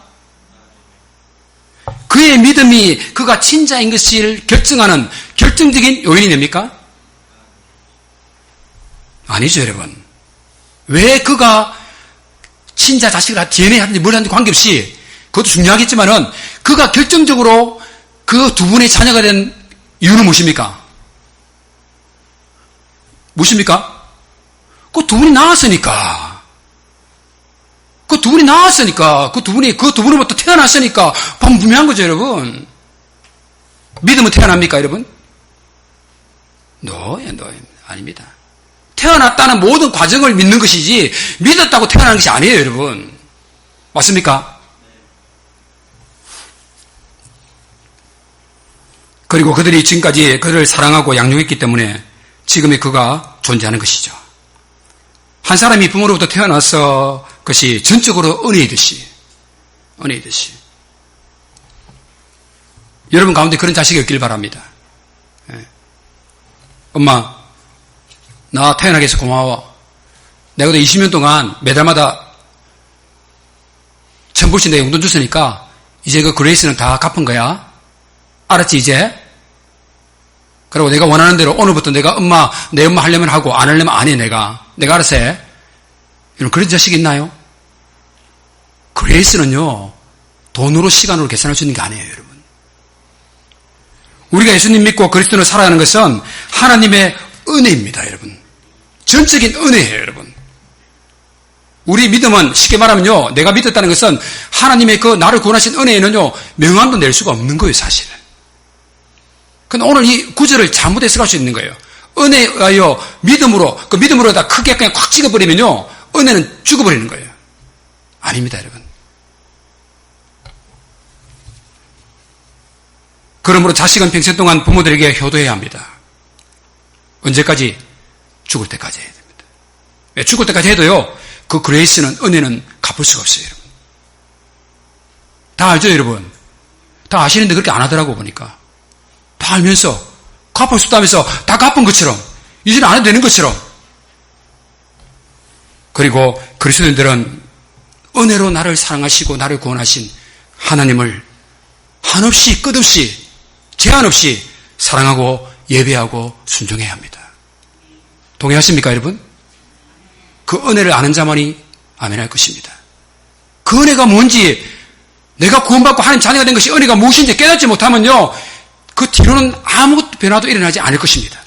그의 믿음이 그가 친자인 것을 결정하는 결정적인 요인이 됩니까? 아니죠, 여러분. 왜 그가 친자 자식을 DNA 하든지 뭘 하든지 관계없이, 그것도 중요하겠지만은, 그가 결정적으로 그 두 분의 자녀가 된 이유는 무엇입니까? 무엇입니까? 그 두 분이 나왔으니까. 그 두 분으로부터 태어났으니까, 분명한 거죠, 여러분. 믿음은 태어납니까, 여러분? 아닙니다. 태어났다는 모든 과정을 믿는 것이지, 믿었다고 태어나는 것이 아니에요, 여러분. 맞습니까? 그리고 그들이 지금까지 그를 사랑하고 양육했기 때문에 지금의 그가 존재하는 것이죠. 한 사람이 부모로부터 태어나서 것이 전적으로 은혜이듯이. 여러분 가운데 그런 자식이 없길 바랍니다. 엄마, 나 태어나게 해서 고마워. 내가 20년 동안 매달마다 1,000불씩 내 용돈 줬으니까 이제 그 그레이스는 다 갚은 거야. 알았지, 이제? 그리고 내가 원하는 대로 오늘부터 내가 내 엄마 하려면 하고 안 하려면 안 해, 내가 알아서 해. 이런 그런 자식이 있나요? 그레이스는요, 돈으로 시간으로 계산할 수 있는 게 아니에요, 여러분. 우리가 예수님 믿고 그리스도를 살아가는 것은 하나님의 은혜입니다, 여러분. 전적인 은혜예요, 여러분. 우리 믿음은 쉽게 말하면요, 내가 믿었다는 것은 하나님의 그 나를 구원하신 은혜에는요, 명함도 낼 수가 없는 거예요, 사실은. 근데 오늘 이 구절을 잘못 해석할 수 있는 거예요. 은혜하여 믿음으로, 그 믿음으로다 크게 그냥 콱 찍어버리면요, 은혜는 죽어버리는 거예요. 아닙니다, 여러분. 그러므로 자식은 평생 동안 부모들에게 효도해야 합니다. 언제까지? 죽을 때까지 해야 됩니다. 왜? 죽을 때까지 해도요, 그 그레이스는, 은혜는 갚을 수가 없어요, 여러분. 다 알죠, 여러분? 다 아시는데 그렇게 안 하더라고, 보니까. 다 알면서, 갚을 수 없다면서, 다 갚은 것처럼, 이제는 안 해도 되는 것처럼. 그리고 그리스도인들은 은혜로 나를 사랑하시고 나를 구원하신 하나님을 한없이, 끝없이, 제한 없이 사랑하고 예배하고 순종해야 합니다. 동의하십니까, 여러분? 그 은혜를 아는 자만이 아멘할 것입니다. 그 은혜가 뭔지, 내가 구원받고 하나님 자녀가 된 것이 은혜가 무엇인지 깨닫지 못하면요, 그 뒤로는 아무 변화도 일어나지 않을 것입니다.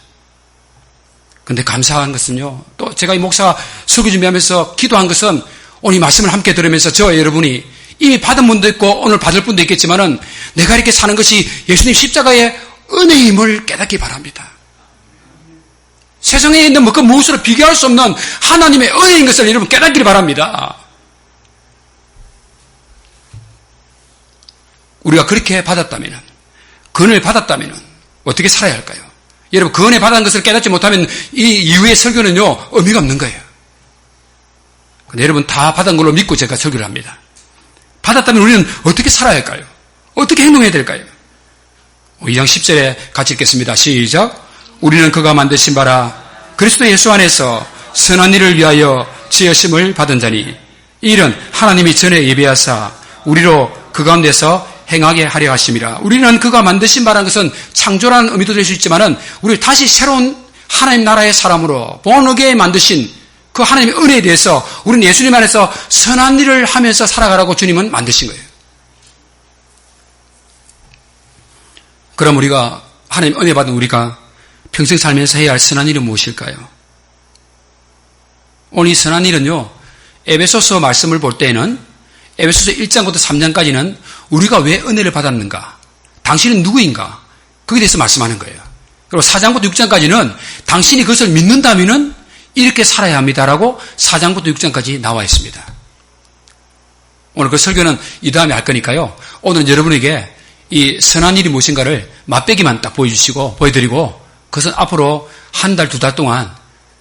그런데 감사한 것은요, 또 제가 이 목사 설교 준비하면서 기도한 것은 오늘 이 말씀을 함께 들으면서 저 여러분이 이미 받은 분도 있고 오늘 받을 분도 있겠지만은 내가 이렇게 사는 것이 예수님 십자가의 은혜임을 깨닫기 바랍니다. 세상에 있는 그 무엇으로 비교할 수 없는 하나님의 은혜인 것을 여러분 깨닫기를 바랍니다. 우리가 그렇게 받았다면, 그 은혜를 받았다면 어떻게 살아야 할까요? 여러분, 그 은혜 받은 것을 깨닫지 못하면 이 이후의 설교는요, 의미가 없는 거예요. 근데 여러분 다 받은 걸로 믿고 제가 설교를 합니다. 받았다면 우리는 어떻게 살아야 할까요? 어떻게 행동해야 될까요? 2장 10절에 같이 읽겠습니다. 시작. 우리는 그가 만드신 바라 그리스도 예수 안에서 선한 일을 위하여 지으심을 받은 자니 이 일은 하나님이 전에 예비하사 우리로 그 가운데서 행하게 하려 하심이라. 우리는 그가 만드신 바라는 것은 창조라는 의미도 될 수 있지만은 우리를 다시 새로운 하나님 나라의 사람으로 본어게에 만드신 그 하나님의 은혜에 대해서 우리는 예수님 안에서 선한 일을 하면서 살아가라고 주님은 만드신 거예요. 그럼 우리가 하나님 은혜 받은 우리가 평생 살면서 해야 할 선한 일은 무엇일까요? 오늘 이 선한 일은요, 에베소서 말씀을 볼 때에는 에베소서 1장부터 3장까지는 우리가 왜 은혜를 받았는가, 당신은 누구인가, 거기에 대해서 말씀하는 거예요. 그리고 4장부터 6장까지는 당신이 그것을 믿는다면은 이렇게 살아야 합니다라고 4장부터 6장까지 나와 있습니다. 오늘 그 설교는 이 다음에 할 거니까요, 오늘은 여러분에게 이 선한 일이 무엇인가를 맛배기만 딱 보여드리고 그것은 앞으로 한 달, 두 달 동안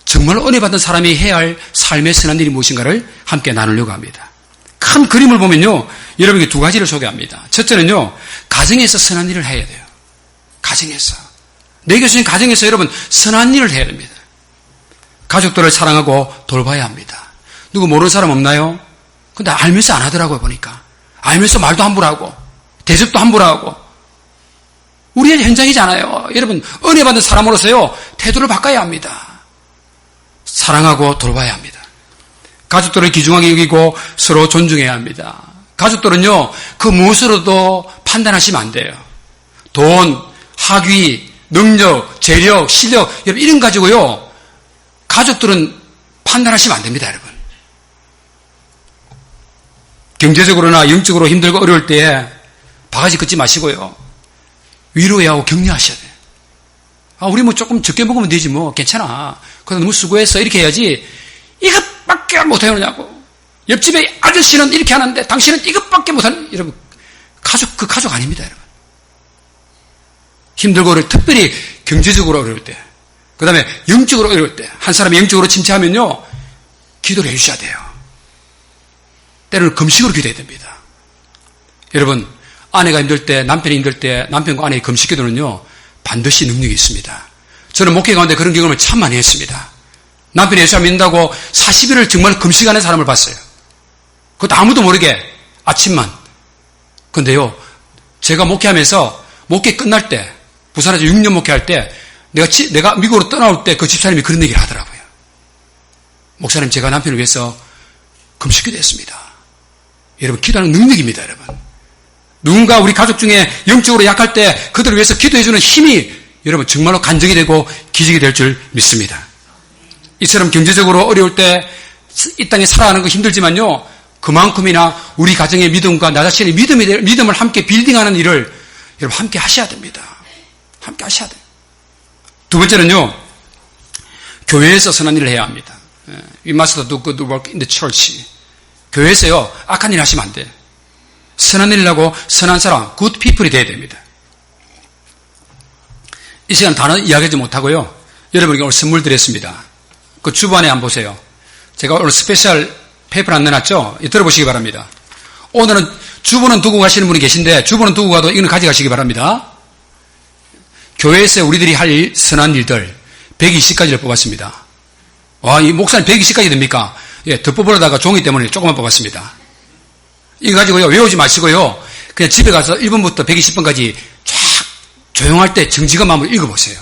정말 은혜 받은 사람이 해야 할 삶의 선한 일이 무엇인가를 함께 나누려고 합니다. 큰 그림을 보면요, 여러분에게 두 가지를 소개합니다. 첫째는요, 가정에서 선한 일을 해야 돼요. 가정에서. 내 교수님 가정에서 여러분 선한 일을 해야 됩니다. 가족들을 사랑하고 돌봐야 합니다. 누구 모르는 사람 없나요? 근데 알면서 안 하더라고요, 보니까. 알면서 말도 함부로 하고, 대접도 함부로 하고. 우리의 현장이잖아요. 여러분, 은혜 받은 사람으로서요, 태도를 바꿔야 합니다. 사랑하고 돌봐야 합니다. 가족들을 귀중하게 여기고 서로 존중해야 합니다. 가족들은요, 그 무엇으로도 판단하시면 안 돼요. 돈, 학위, 능력, 재력, 실력, 여러분, 이런 가지고요, 가족들은 판단하시면 안 됩니다, 여러분. 경제적으로나 영적으로 힘들고 어려울 때에 바가지 긋지 마시고요. 위로해야 하고 격려하셔야 돼요. 우리 뭐 조금 적게 먹으면 되지 뭐, 괜찮아. 그래도 너무 수고했어. 이렇게 해야지, 이것밖에 못하느냐고. 옆집에 아저씨는 이렇게 하는데 당신은 이것밖에 못하는, 여러분, 그 가족 아닙니다, 여러분. 힘들고 어려울 때, 특별히 경제적으로 어려울 때, 그 다음에 영적으로 어려울 때, 한 사람이 영적으로 침체하면요, 기도를 해주셔야 돼요. 때로는 금식으로 기도해야 됩니다. 여러분, 아내가 힘들 때, 남편이 힘들 때, 남편과 아내의 금식 기도는요, 반드시 능력이 있습니다. 저는 목회 가운데 그런 경험을 참 많이 했습니다. 남편이 예수 안 믿는다고 40일을 정말 금식하는 사람을 봤어요. 그것도 아무도 모르게 아침만. 근데요, 제가 목회하면서 목회 끝날 때, 부산에서 6년 목회할 때, 내가 미국으로 떠나올 때 그 집사님이 그런 얘기를 하더라고요. 목사님, 제가 남편을 위해서 금식 기도했습니다. 여러분, 기도하는 능력입니다, 여러분. 누군가 우리 가족 중에 영적으로 약할 때 그들을 위해서 기도해주는 힘이 여러분 정말로 간증이 되고 기적이 될 줄 믿습니다. 이처럼 경제적으로 어려울 때 이 땅에 살아가는 거 힘들지만요, 그만큼이나 우리 가정의 믿음과 나 자신의 믿음을 함께 빌딩하는 일을 여러분 함께 하셔야 됩니다. 함께 하셔야 돼요. 두 번째는요, 교회에서 선한 일을 해야 합니다. We must do good work in the church. 교회에서요, 악한 일 하시면 안 돼요. 선한 일을 하고 선한 사람, good people이 돼야 됩니다. 이 시간 단어 이야기하지 못하고요, 여러분에게 오늘 선물 드렸습니다. 그 주반에 한번 보세요. 제가 오늘 스페셜 페이퍼를 안 내놨죠? 들어보시기 바랍니다. 오늘은 주보는 두고 가시는 분이 계신데, 주보는 두고 가도 이거는 가져가시기 바랍니다. 교회에서 우리들이 할 선한 일들 120가지를 뽑았습니다. 와, 이 목사님 120가지 됩니까? 예, 더 뽑으려다가 종이 때문에 조금만 뽑았습니다. 이거 가지고요, 외우지 마시고요, 그냥 집에 가서 1번부터 120번까지 쫙 조용할 때 정직한 마음으로 읽어보세요.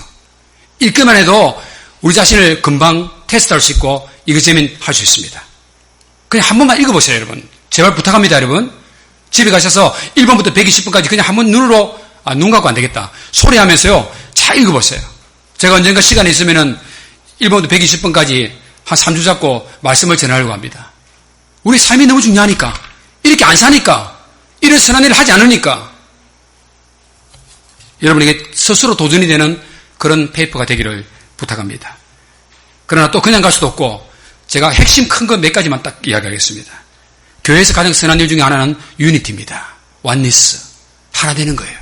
읽기만 해도 우리 자신을 금방 테스트할 수 있고 이것저것 할 수 있습니다. 그냥 한 번만 읽어보세요, 여러분. 제발 부탁합니다, 여러분. 집에 가셔서 1번부터 120번까지 그냥 한 번 눈으로, 눈 갖고 안 되겠다, 소리하면서요, 잘 읽어보세요. 제가 언젠가 시간이 있으면은 1번부터 120번까지 한 3주 잡고 말씀을 전하려고 합니다. 우리 삶이 너무 중요하니까, 이렇게 안 사니까, 이런 선한 일을 하지 않으니까, 여러분에게 스스로 도전이 되는 그런 페이퍼가 되기를 부탁합니다. 그러나 또 그냥 갈 수도 없고, 제가 핵심 큰 거 몇 가지만 딱 이야기하겠습니다. 교회에서 가장 선한 일 중에 하나는 유니티입니다. 원니스. 하나 되는 거예요.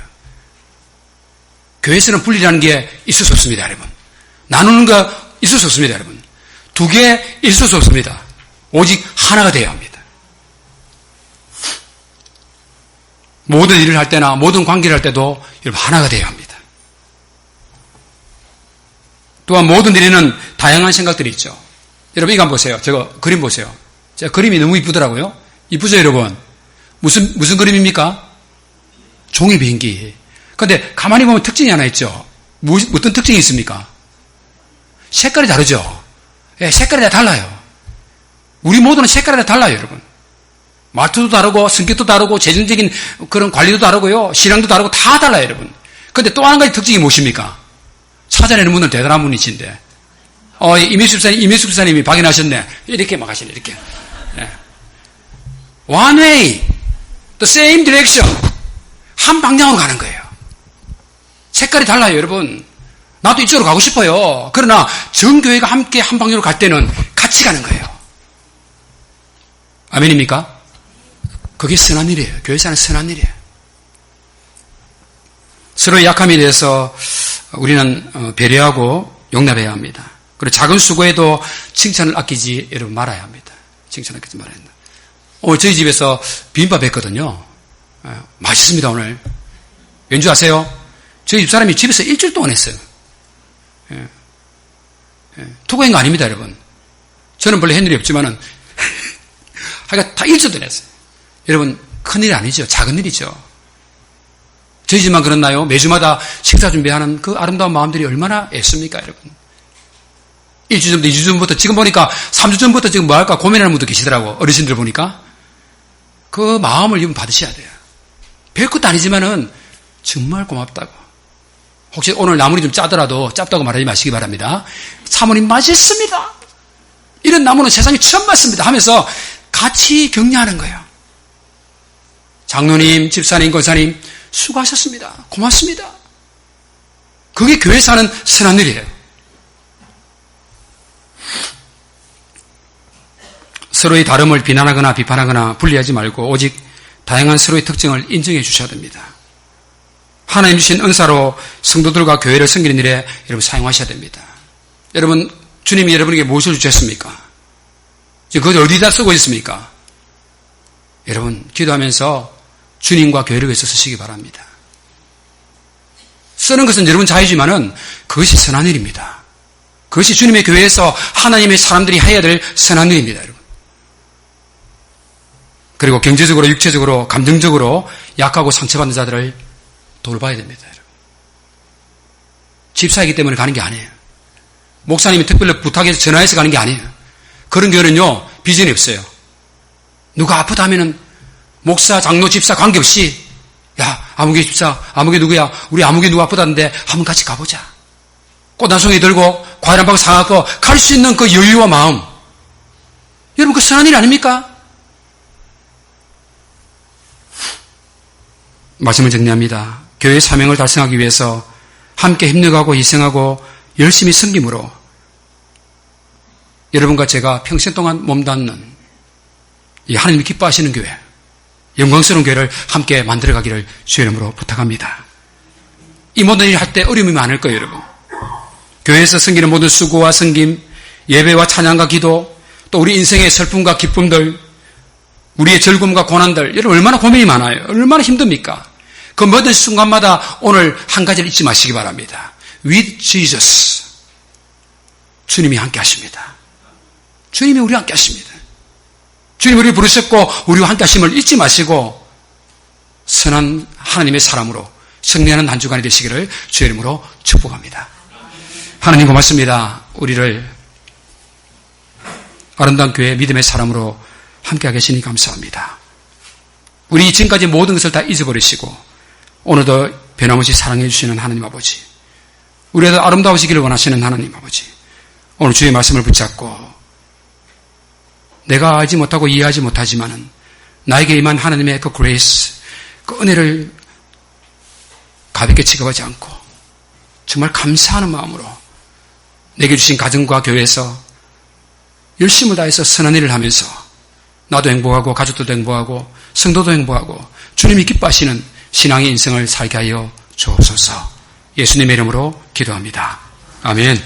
교회에서는 분리라는 게 있을 수 없습니다, 여러분. 나누는 거 있을 수 없습니다, 여러분. 두 개 있을 수 없습니다. 오직 하나가 되어야 합니다. 모든 일을 할 때나 모든 관계를 할 때도 여러분 하나가 되어야 합니다. 또한 모든 일에는 다양한 생각들이 있죠. 여러분 이거 한번 보세요. 저거 그림 보세요. 제가 그림이 너무 이쁘더라고요. 이쁘죠, 여러분? 무슨 그림입니까? 종이 비행기. 그런데 가만히 보면 특징이 하나 있죠. 어떤 특징이 있습니까? 색깔이 다르죠. 예, 색깔이 다 달라요. 우리 모두는 색깔이 다 달라요, 여러분. 말투도 다르고 성격도 다르고 재정적인 그런 관리도 다르고요, 신앙도 다르고 다 달라요, 여러분. 그런데 또 한 가지 특징이 무엇입니까? 찾아내는 분은 대단한 분이신데, 이미숙 집사님이 발견하셨네. 이렇게 막 하시네, 이렇게. 네. One way, the same direction. 한 방향으로 가는 거예요. 색깔이 달라요, 여러분. 나도 이쪽으로 가고 싶어요. 그러나 전 교회가 함께 한 방향으로 갈 때는 같이 가는 거예요. 아멘입니까? 그게 선한 일이에요. 교회에서 하는 선한 일이에요. 서로의 약함에 대해서 우리는 배려하고 용납해야 합니다. 그리고 작은 수고에도 칭찬을 아끼지 여러분 말아야 합니다. 칭찬을 아끼지 말아야 합니다. 오늘 저희 집에서 비빔밥 했거든요. 맛있습니다, 오늘. 왠지 아세요? 저희 집사람이 집에서 일주일 동안 했어요. 투고한 거 아닙니다, 여러분. 저는 별로 한 일이 없지만은, 하여간 다 일조도 냈어요. 여러분, 큰일이 아니죠. 작은 일이죠. 저희 집만 그렇나요? 매주마다 식사 준비하는 그 아름다운 마음들이 얼마나 애씁니까, 여러분? 1주 전부터, 2주 전부터, 지금 보니까 3주 전부터 지금 뭐 할까 고민하는 분도 계시더라고. 어르신들 보니까. 그 마음을 여러분 받으셔야 돼요. 별것도 아니지만은 정말 고맙다고. 혹시 오늘 나물이 좀 짜더라도 짭다고 말하지 마시기 바랍니다. 사모님 맛있습니다. 이런 나무는 세상에 처음 봤습니다 하면서 같이 격려하는 거예요. 장로님, 집사님, 권사님 수고하셨습니다. 고맙습니다. 그게 교회에서 하는 선한 일이에요. 서로의 다름을 비난하거나 비판하거나 분리하지 말고 오직 다양한 서로의 특징을 인정해 주셔야 됩니다. 하나님 주신 은사로 성도들과 교회를 섬기는 일에 여러분 사용하셔야 됩니다. 여러분, 주님이 여러분에게 무엇을 주셨습니까? 지금 그것을 어디다 쓰고 있습니까? 여러분, 기도하면서 주님과 교회를 위해서 쓰시기 바랍니다. 쓰는 것은 여러분 자유지만은 그것이 선한 일입니다. 그것이 주님의 교회에서 하나님의 사람들이 해야 될 선한 일입니다, 여러분. 그리고 경제적으로, 육체적으로, 감정적으로 약하고 상처받는 자들을 돌봐야 됩니다, 여러분. 집사이기 때문에 가는 게 아니에요. 목사님이 특별히 부탁해서 전화해서 가는 게 아니에요. 그런 교회는요, 비전이 없어요. 누가 아프다 하면은 목사, 장로, 집사 관계없이 야, 아무개 집사, 아무개 누구야? 우리 아무개 누구 아프다는데 한번 같이 가보자. 꽃 한 송이 들고 과일 한 방 사갖고 갈 수 있는 그 여유와 마음. 여러분, 그 선한 일 아닙니까? 말씀을 정리합니다. 교회의 사명을 달성하기 위해서 함께 협력하고 희생하고 열심히 섬김으로 여러분과 제가 평생 동안 몸담는 이 하나님이 기뻐하시는 교회, 영광스러운 교회를 함께 만들어가기를 주의 이름으로 부탁합니다. 이 모든 일을 할 때 어려움이 많을 거예요, 여러분. 교회에서 섬기는 모든 수고와 섬김, 예배와 찬양과 기도, 또 우리 인생의 슬픔과 기쁨들, 우리의 즐거움과 고난들, 여러분 얼마나 고민이 많아요. 얼마나 힘듭니까? 그 모든 순간마다 오늘 한 가지를 잊지 마시기 바랍니다. With Jesus. 주님이 함께 하십니다. 주님이 우리와 함께 하십니다. 주님이 우리를 부르셨고 우리와 함께 하심을 잊지 마시고 선한 하나님의 사람으로 승리하는 한 주간이 되시기를 주의 이름으로 축복합니다. 하나님 고맙습니다. 우리를 아름다운 교회 믿음의 사람으로 함께 계시니 감사합니다. 우리 지금까지 모든 것을 다 잊어버리시고 오늘도 변함없이 사랑해 주시는 하나님 아버지, 우리도 아름다우시기를 원하시는 하나님 아버지, 오늘 주의 말씀을 붙잡고 내가 알지 못하고 이해하지 못하지만은 나에게 임한 하나님의 그 그레이스, 그 은혜를 가볍게 취급하지 않고 정말 감사하는 마음으로 내게 주신 가정과 교회에서 열심을 다해서 선한 일을 하면서 나도 행복하고 가족들도 행복하고 성도도 행복하고 주님이 기뻐하시는 신앙의 인생을 살게 하여 주옵소서. 예수님의 이름으로 기도합니다. 아멘.